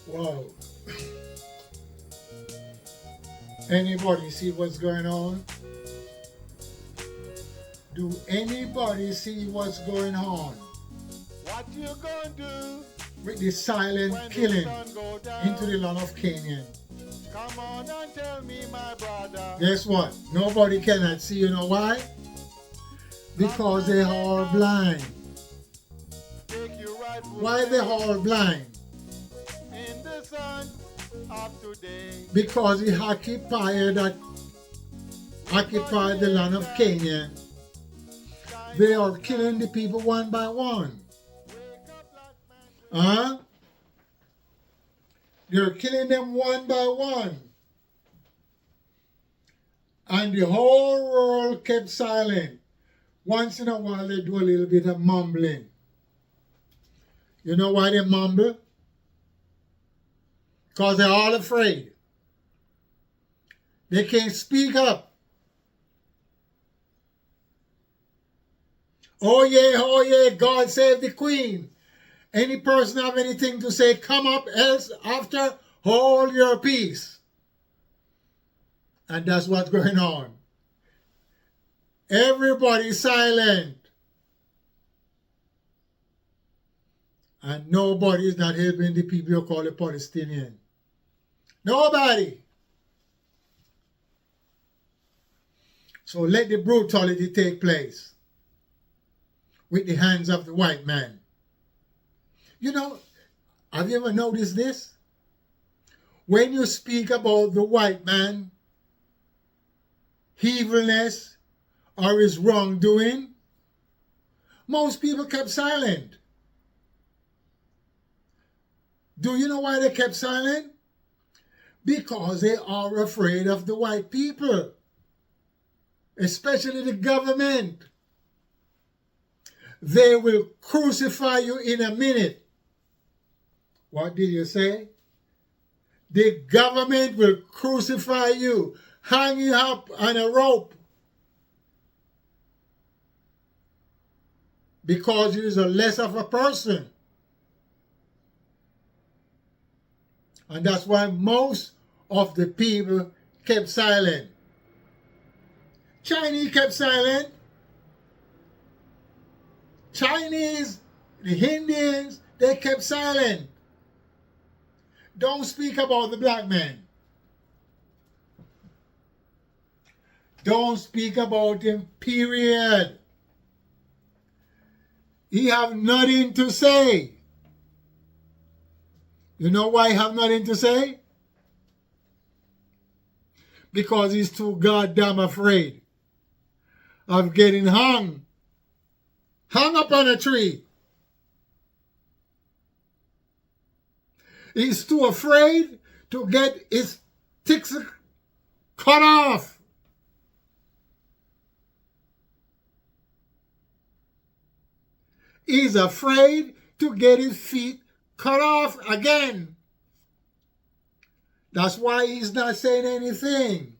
Wow. Anybody see what's going on? Do anybody see what's going on What you gonna do with the silent when the killing sun go down? into the land of Canaan? Come on and tell me, my brother. Guess what? Nobody cannot see. You know why? Because they are blind. Take your rightful Why they place are blind? in the sun of today. Because the occupier that occupied the land of Canaan, they are killing the people one by one. Huh? They're killing them one by one. And the whole world kept silent. Once in a while they do a little bit of mumbling. You know why they mumble? Because they're all afraid. They can't speak up. Oh yeah, God save the Queen. Any person have anything to say, come up, else after, hold your peace. And that's what's going on. Everybody silent. And nobody is not helping the people you call the Palestinian. Nobody. So let the brutality take place with the hands of the white man. You know, have you ever noticed this? When you speak about the white man, evilness, or his wrongdoing, most people kept silent. Do you know why they kept silent? Because they are afraid of the white people, especially the government. They will crucify you in a minute. What did you say? The government will crucify you, hang you up on a rope, because you are less of a person. And that's why most of the people kept silent. Chinese kept silent. Chinese, the Indians, they kept silent. Don't speak about the black man. Don't speak about him, period. He have nothing to say. You know why he have nothing to say? Because he's too goddamn afraid of getting hung up on a tree. He's too afraid to get his ticks cut off. He's afraid to get his feet cut off again. That's why he's not saying anything.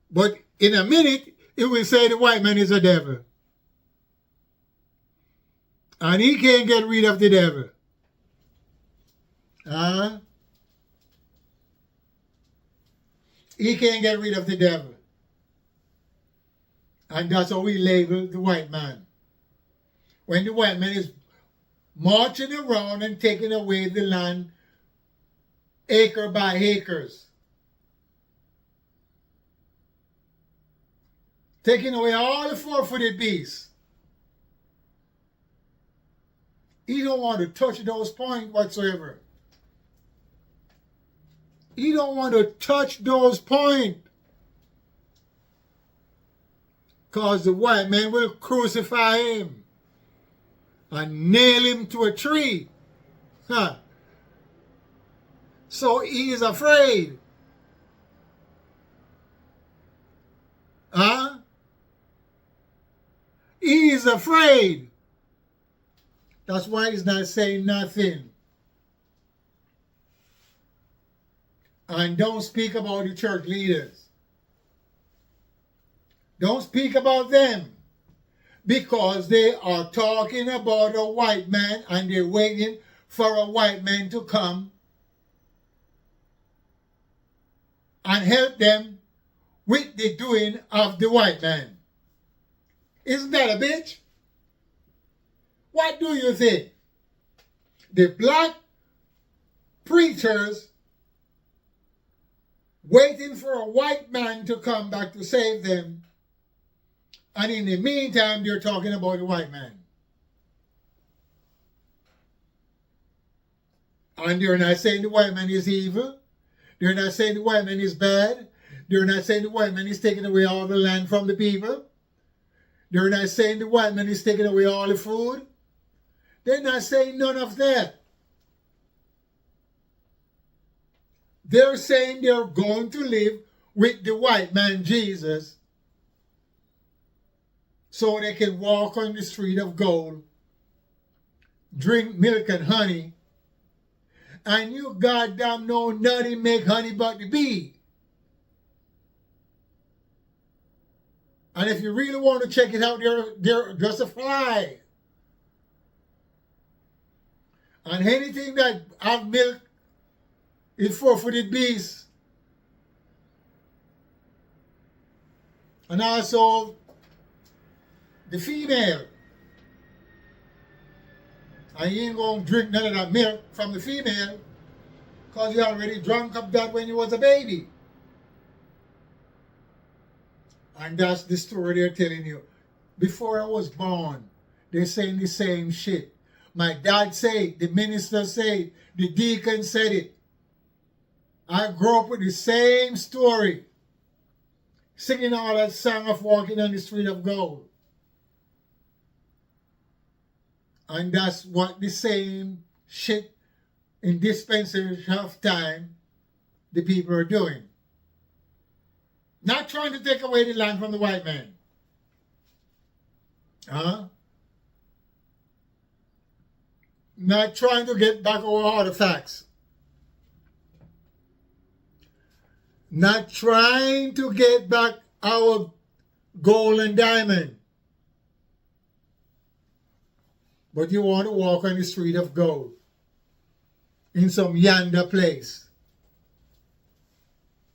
But in a minute, he will say the white man is a devil. And he can't get rid of the devil. He can't get rid of the devil. And that's how we label the white man. When the white man is marching around and taking away the land acre by acres, taking away all the four-footed beasts. He don't want to touch those points whatsoever. He don't want to touch those points, because the white man will crucify him and nail him to a tree. So he is afraid. He is afraid. That's why he's not saying nothing. And don't speak about the church leaders. Don't speak about them. because they are talking about a white man and they're waiting for a white man to come and help them with the doing of the white man. Isn't that a bitch? What do you think? The black preachers waiting for a white man to come back to save them, and in the meantime they're talking about the white man. And they're not saying the white man is evil. They're not saying the white man is bad. They're not saying the white man is taking away all the land from the people. They're not saying the white man is taking away all the food. They're not saying none of that. They're saying they're going to live with the white man, Jesus, so they can walk on the street of gold, drink milk and honey, and you goddamn know nothing make honey but the bee. And if you really want to check it out, they're just a fly. And anything that have milk is four-footed beasts. And also the female. And you ain't going to drink none of that milk from the female because you already drunk up that when you was a baby. And that's the story they're telling you. Before I was born, they're saying the same shit. My dad said it, the minister said it, the deacon said it. I grew up with the same story. Singing all that song of walking on the street of gold. And that's what the same shit in dispensation of time the people are doing. Not trying to take away the land from the white man. Not trying to get back our artifacts. Not trying to get back our gold and diamond. But you want to walk on the street of gold in some yonder place.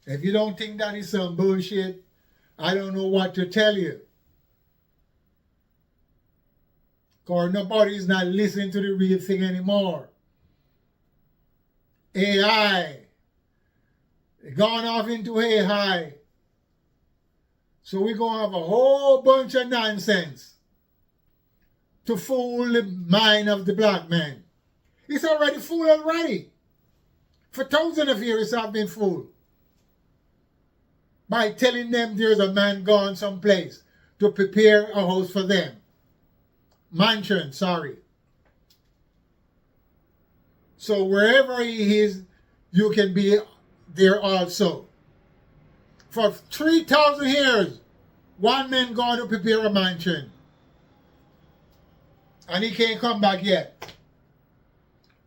If you don't think that is some bullshit, I don't know what to tell you. Because nobody's not listening to the real thing anymore. AI. Gone off into AI. So we're going to have a whole bunch of nonsense to fool the mind of the black man. It's already fooled already. For thousands of years I've been fooled. By telling them there's a man gone someplace to prepare a house for them. Mansion, sorry. So wherever he is, you can be there also. For 3,000 years, one man gone to prepare a mansion. And he can't come back yet.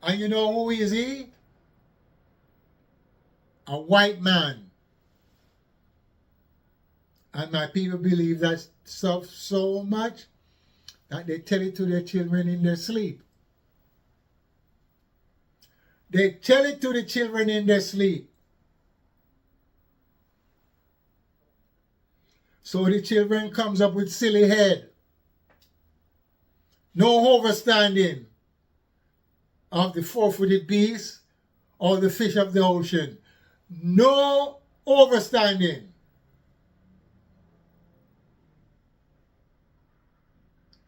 And you know who is he? A white man. And my people believe that stuff so much that they tell it to their children in their sleep. They tell it to the children in their sleep. So the children comes up with silly head. No overstanding of the four-footed beast or the fish of the ocean. No overstanding.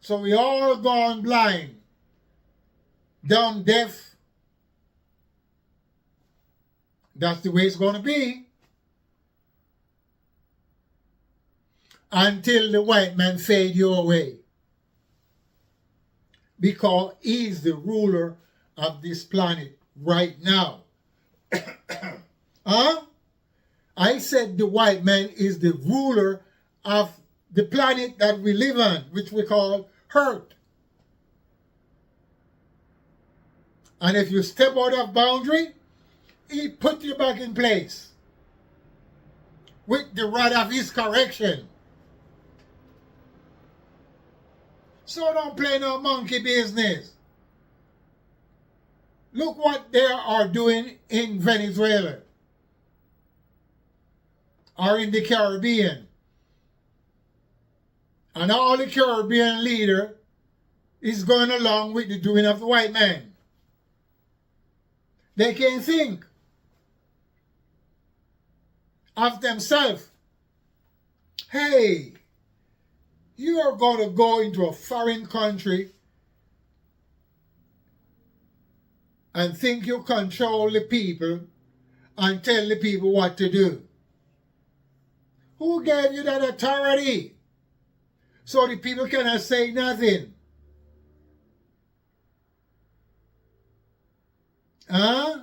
So we all gone blind, dumb, deaf. That's the way it's going to be. Until the white man fade you away. Because he's the ruler of this planet right now. I said the white man is the ruler of the planet that we live on, which we call Earth. And if you step out of boundary, he put you back in place with the rod of his correction. So don't play no monkey business. Look what they are doing in Venezuela or in the Caribbean. And all the Caribbean leader is going along with the doing of the white man. They can't think of themselves. Hey, you are going to go into a foreign country and think you control the people and tell the people what to do. Who gave you that authority? So the people cannot say nothing. Huh?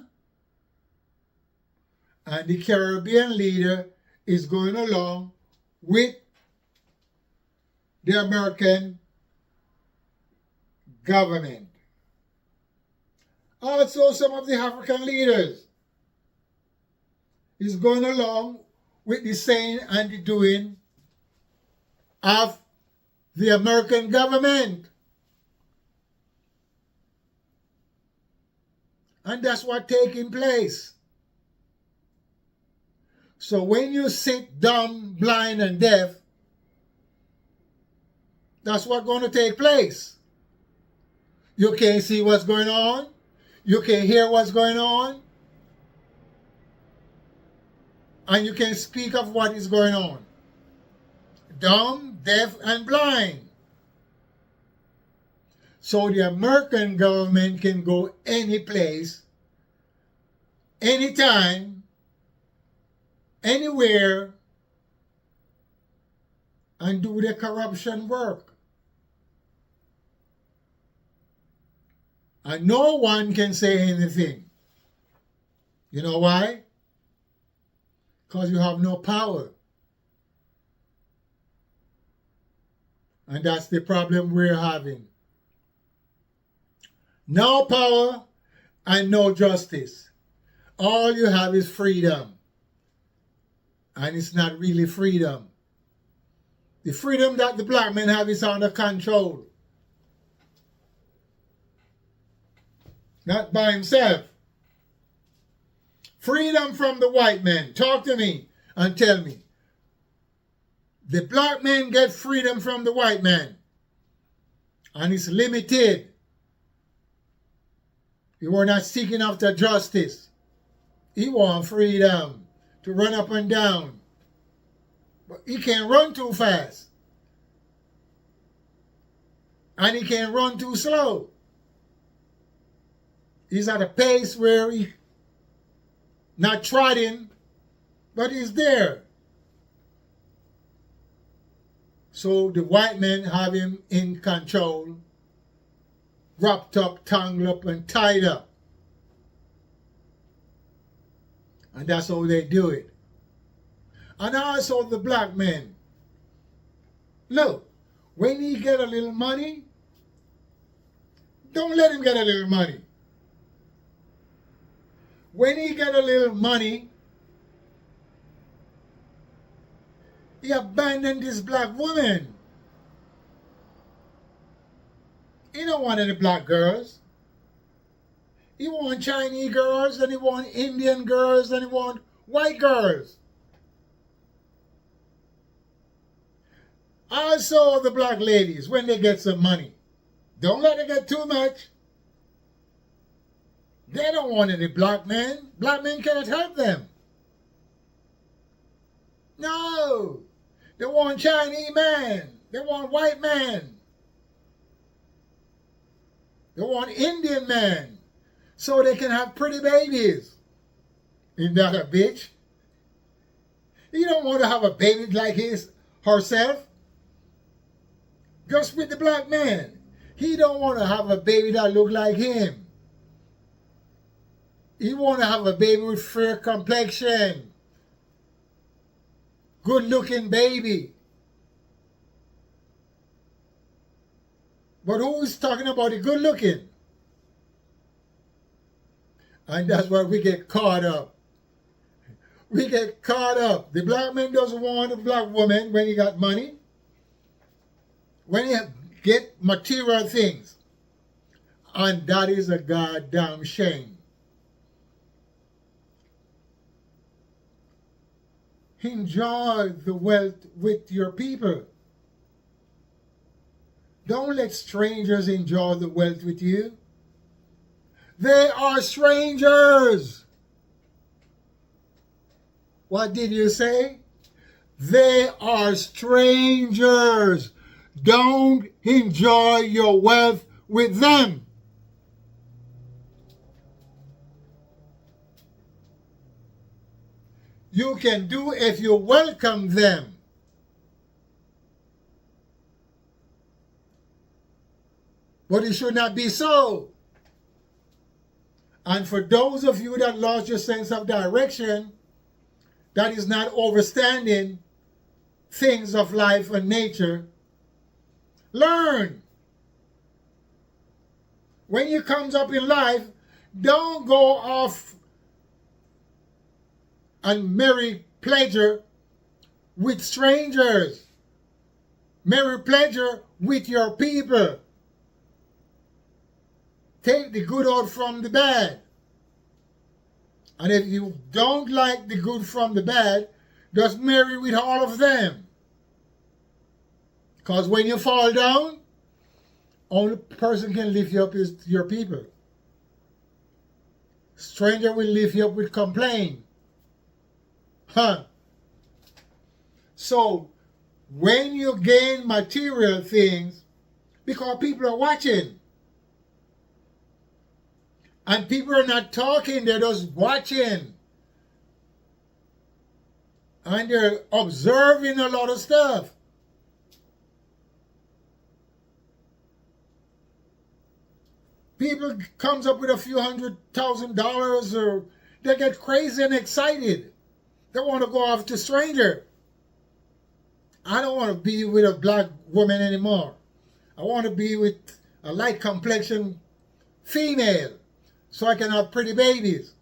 And the Caribbean leader is going along with the American government. Also, some of the African leaders is going along with the saying and the doing of the American government. And that's what's taking place. So when you sit dumb, blind, and deaf, that's what's going to take place. You can't see what's going on. You can hear what's going on. And you can speak of what is going on. Dumb, deaf, and blind. So the American government can go any place, anytime, anywhere, and do the corruption work. And no one can say anything. You know why? Because you have no power. And that's the problem we're having. No power and no justice. All you have is freedom. And it's not really freedom. The freedom that the black men have is under control. Not by himself. Freedom from the white men. Talk to me and tell me. The black men get freedom from the white man. And it's limited. You were not seeking after justice. He wants freedom to run up and down. But he can't run too fast. And he can't run too slow. He's at a pace where he not trotting, but he's there. So the white men have him in control, wrapped up, tangled up, and tied up. And that's how they do it. And also the black men. Look, when he get a little money, don't let him get a little money. When he get a little money, he abandoned this black woman. He don't want any black girls. He want Chinese girls, and he want Indian girls, and he want white girls. Also the black ladies, when they get some money, don't let them get too much. They don't want any black men. Black men cannot help them. No. They want Chinese men. They want white men. They want Indian men. So they can have pretty babies. Isn't that a bitch? You don't want to have a baby like herself. Just with the black man. He don't want to have a baby that look like him. He want to have a baby with fair complexion. Good looking baby. But who is talking about the good looking? And that's where we get caught up. We get caught up. The black man doesn't want a black woman when he got money. When he get material things. And that is a goddamn shame. Enjoy the wealth with your people. Don't let strangers enjoy the wealth with you. They are strangers. What did you say? They are strangers. Don't enjoy your wealth with them. You can do if you welcome them. But it should not be so. And for those of you that lost your sense of direction, that is not understanding things of life and nature, learn. When you comes up in life, don't go off and marry pleasure with strangers. Marry pleasure with your people. Take the good out from the bad. And if you don't like the good from the bad, just marry with all of them. Because when you fall down, only person can lift you up is your people. Stranger will lift you up with complaint. So, when you gain material things, because people are watching, and people are not talking, they're just watching. And they're observing a lot of stuff. People comes up with a few $100,000 or they get crazy and excited. They want to go off to stranger. I don't want to be with a black woman anymore. I want to be with a light complexion female so I can have pretty babies.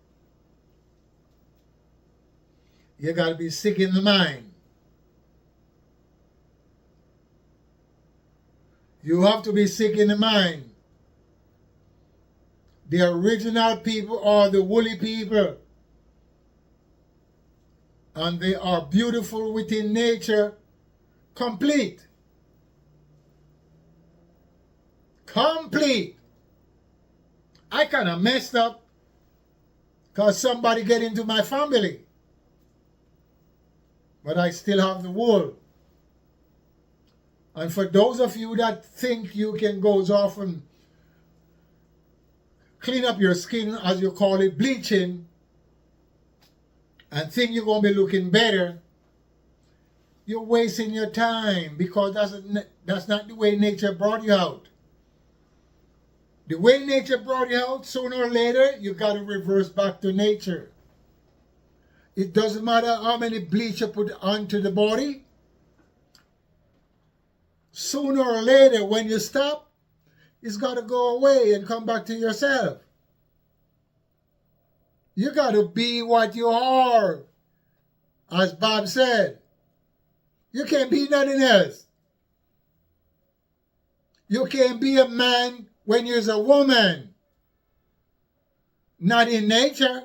You got to be sick in the mind. You have to be sick in the mind. The original people are the woolly people. And they are beautiful within nature. Complete. Complete. I kind of messed up because somebody get into my family. But I still have the wool. And for those of you that think you can go off and clean up your skin, as you call it, bleaching, and think you're going to be looking better, you're wasting your time because that's not the way nature brought you out. The way nature brought you out, sooner or later, you got to reverse back to nature. It doesn't matter how many bleach you put onto the body. Sooner or later, when you stop, it's got to go away and come back to yourself. You got to be what you are. As Bob said, you can't be nothing else. You can't be a man when you're a woman. Not in nature.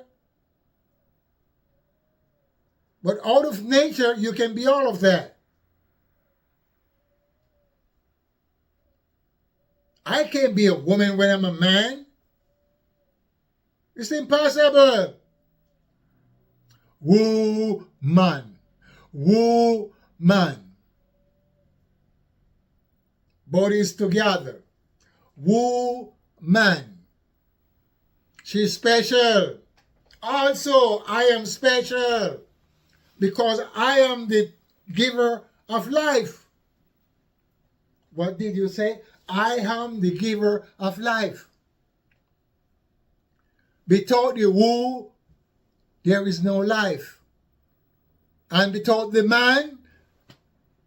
But out of nature, you can be all of that. I can't be a woman when I'm a man. It's impossible. Woman. Woman. Bodies together. Woman. She's special. Also, I am special because I am the giver of life. What did you say? I am the giver of life. Without the woo, there is no life. And without the man,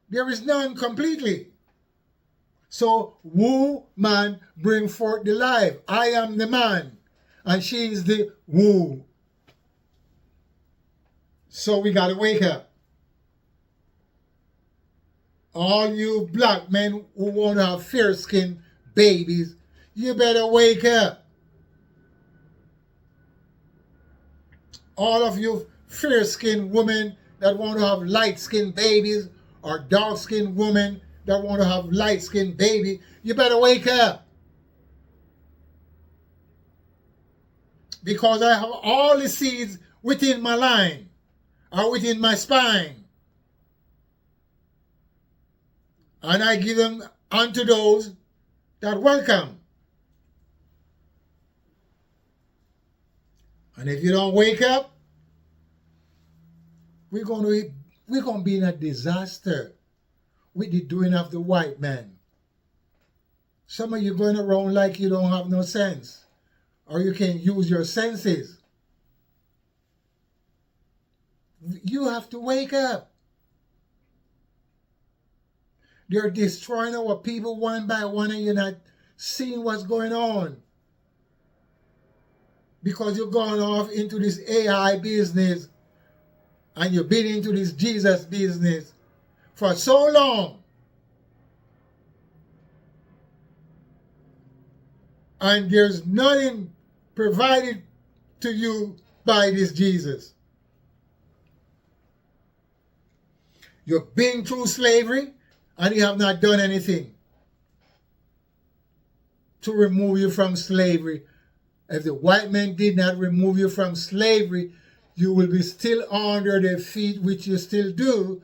there is none completely. So, woman bring forth the life. I am the man, and she is the woo. So we got to wake up. All you black men who want to have fair-skinned babies, you better wake up. All of you fair-skinned women that want to have light-skinned babies, or dark-skinned women that want to have light-skinned baby, you better wake up. Because I have all the seeds within my line, or within my spine. And I give them unto those that welcome. And if you don't wake up, we're going to be in a disaster with the doing of the white man. Some of you going around like you don't have no sense, or you can't use your senses. You have to wake up. They're destroying our people one by one, and you're not seeing what's going on. Because you're going off into this AI business, and you've been into this Jesus business for so long. And there's nothing provided to you by this Jesus. You've been through slavery, and you have not done anything to remove you from slavery. If the white man did not remove you from slavery, you will be still under their feet, which you still do,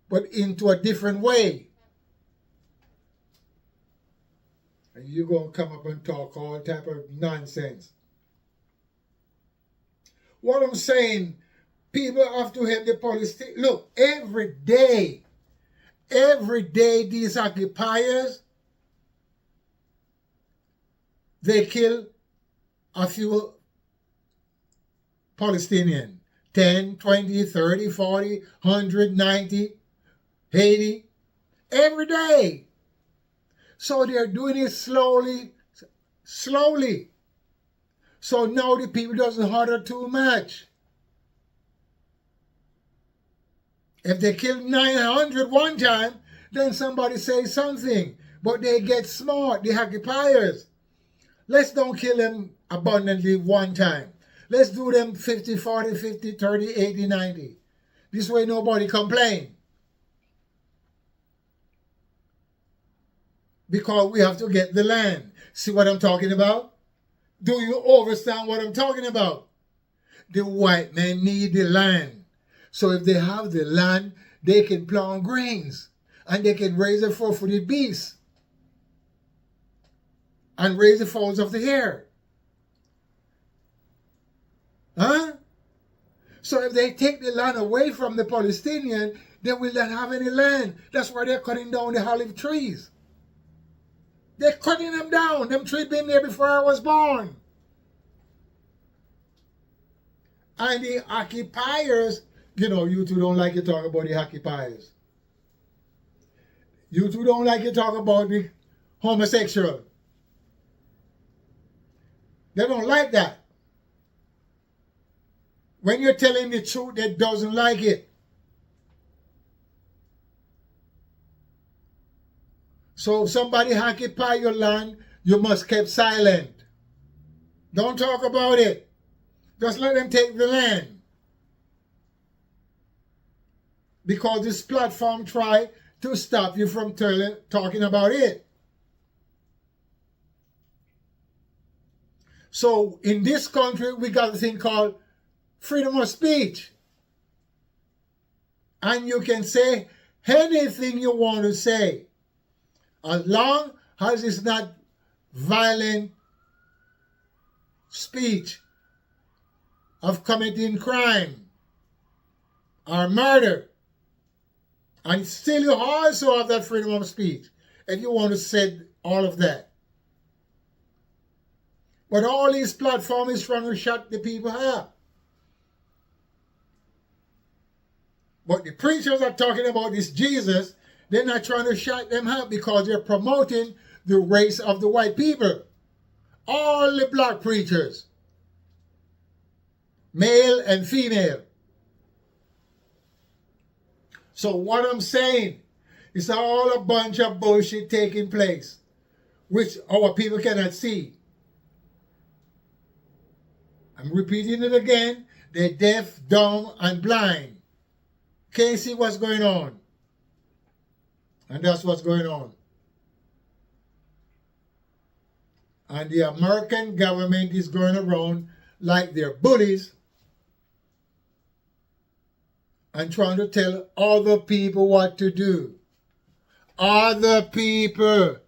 but into a different way. And you're going to come up and talk all type of nonsense. What I'm saying, people have to help the police. Look, every day these occupiers, they kill a few Palestinians. 10, 20, 30, 40, 100, 90, 80. Every day. So they're doing it slowly. So now the people doesn't hurt too much. If they kill 900 one time, then somebody says something. But they get smart, the occupiers. Let's don't kill them abundantly one time. Let's do them 50, 40, 50, 30, 80, 90. This way nobody complain. Because we have to get the land. See what I'm talking about? Do you understand what I'm talking about? The white men need the land. So if they have the land, they can plant grains. And they can raise the four-footed beasts. And raise the fowls of the air. Huh? So if they take the land away from the Palestinian, they will not have any land. That's why they're cutting down the olive trees. They're cutting them down. Them trees been there before I was born. And the occupiers, you know, you two don't like to talk about the occupiers. You two don't like to talk about the homosexual. They don't like that. When you're telling the truth, they doesn't like it. So if somebody occupy your land, you must keep silent. Don't talk about it. Just let them take the land. Because this platform try to stop you from talking about it. So in this country, we got a thing called freedom of speech. And you can say anything you want to say, as long as it's not violent speech of committing crime or murder. And still you also have that freedom of speech if you want to say all of that. But all these platforms is trying to shut the people up. But the preachers are talking about this Jesus. They're not trying to shut them up because they're promoting the race of the white people. All the black preachers, male and female. So what I'm saying, It's all a bunch of bullshit taking place, which our people cannot see. I'm repeating it again. They're deaf, dumb, and blind. Can't see what's going on. And that's what's going on. And the American government is going around like they're bullies and trying to tell other people what to do. Other people.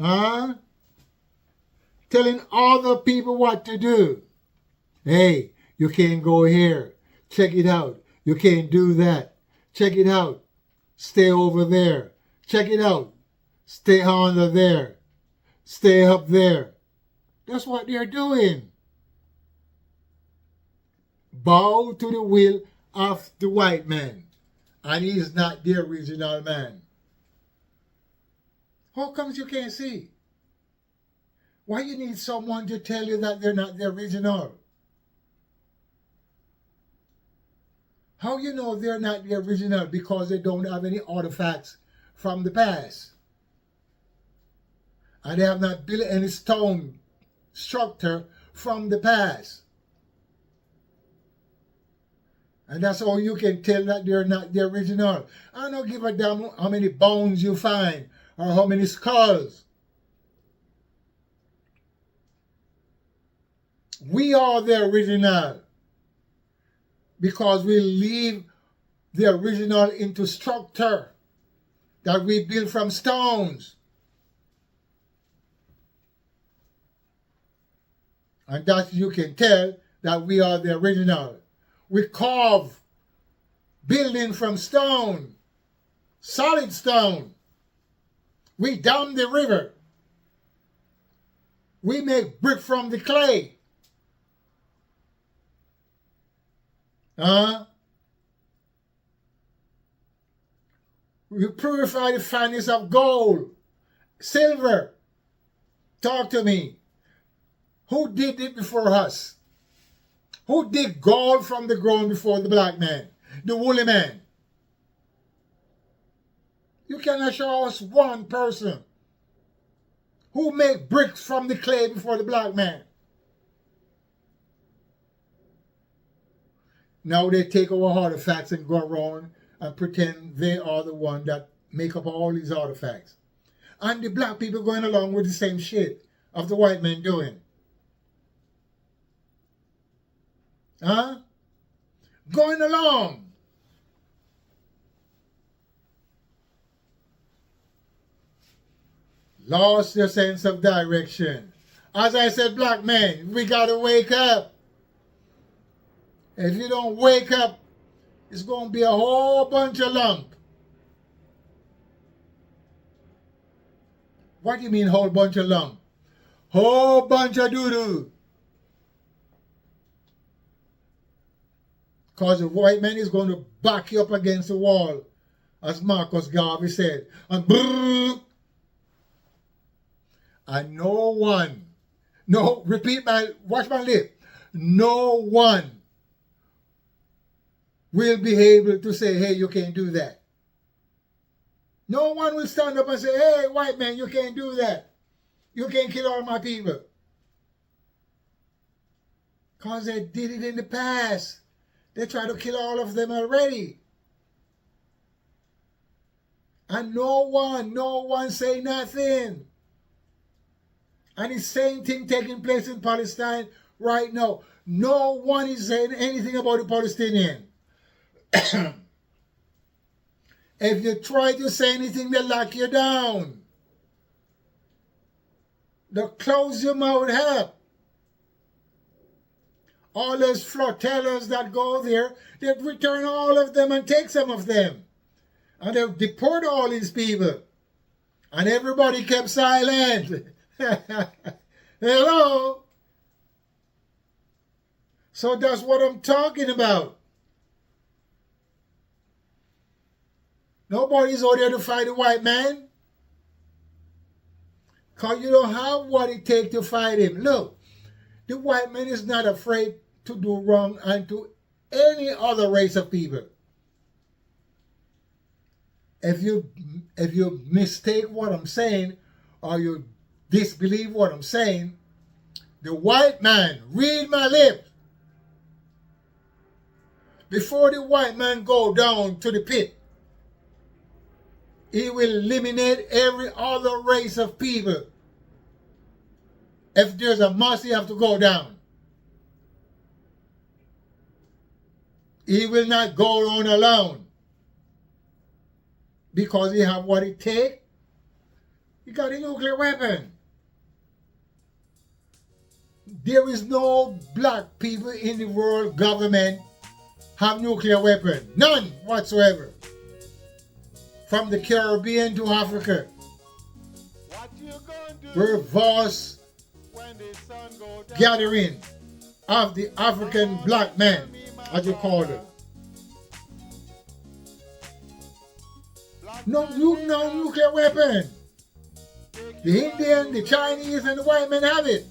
Huh? Telling other people what to do. Hey, you can't go here. Check it out. You can't do that. Check it out. Stay over there. Check it out. Stay under there. Stay up there. That's what they're doing. Bow to the will of the white man. And he's not the original man. How comes you can't see? Why you need someone to tell you that they're not the original? How you know they're not the original? Because they don't have any artifacts from the past. And they have not built any stone structure from the past. And that's how you can tell that they're not the original. I don't give a damn how many bones you find or how many skulls. We are the original because we leave the original into structure that we build from stones. And that you can tell that we are the original. We carve building from stone, solid stone. We dam the river. We make brick from the clay. We purify the finest of gold, silver. Talk to me. Who did it before us? Who did gold from the ground before the black man? The woolly man. You cannot show us one person who made bricks from the clay before the black man. Now they take our artifacts and go around and pretend they are the one that make up all these artifacts. And the black people going along with the same shit of the white men doing. Huh? Going along. Lost your sense of direction. As I said, black men, we gotta wake up. If you don't wake up, it's going to be a whole bunch of lump. What do you mean whole bunch of lump? Whole bunch of doo-doo. Because the white man is going to back you up against the wall, as Marcus Garvey said. And brrr, and no one, no, watch my lip. No one will be able to say, hey, you can't do that. No one will stand up and say, hey, white man, you can't do that. You can't kill all my people. Because they did it in the past. They tried to kill all of them already. And no one say nothing. And the same thing taking place in Palestine right now. No one is saying anything about the Palestinian. If you try to say anything, they lock you down. They'll close your mouth up. All those flotillas that go there, they'll return all of them and take some of them. And they'll deport all these people. And everybody kept silent. Hello? So that's what I'm talking about. Nobody's out there to fight the white man. Because you don't have what it takes to fight him. Look, the white man is not afraid to do wrong and to any other race of people. if you mistake what I'm saying or you disbelieve what I'm saying, the white man, read my lips, before the white man go down to the pit, he will eliminate every other race of people. If there's a must, he have to go down. He will not go on alone. Because he have what it takes. He got a nuclear weapon. There is no black people in the world government have nuclear weapon. None whatsoever. From the Caribbean to Africa. What you gonna do We're vast when the sun go down? gathering of the African black man, as you call it. No nuclear weapon. The Indian, the Chinese, and the white men have it.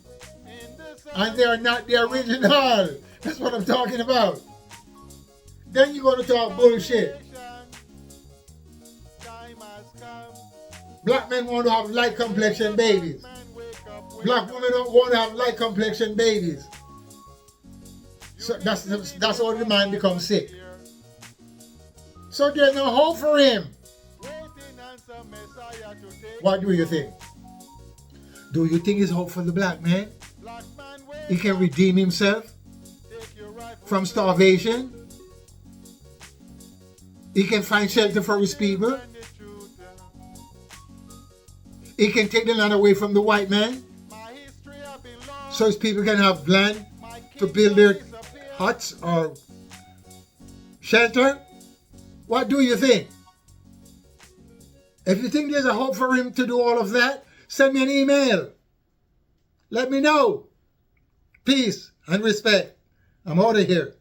And they are not the original. That's what I'm talking about. Then you're going to talk bullshit. Black men want to have light complexion babies. Black women don't want to have light complexion babies. So that's how the man becomes sick. So there's no hope for him. What do you think? Do you think there's hope for the black man? He can redeem himself from starvation. He can find shelter for his people. He can take the land away from the white man, so his people can have land to build their huts or shelter. What do you think? If you think there's a hope for him to do all of that, send me an email. Let me know. Peace and respect. I'm out of here.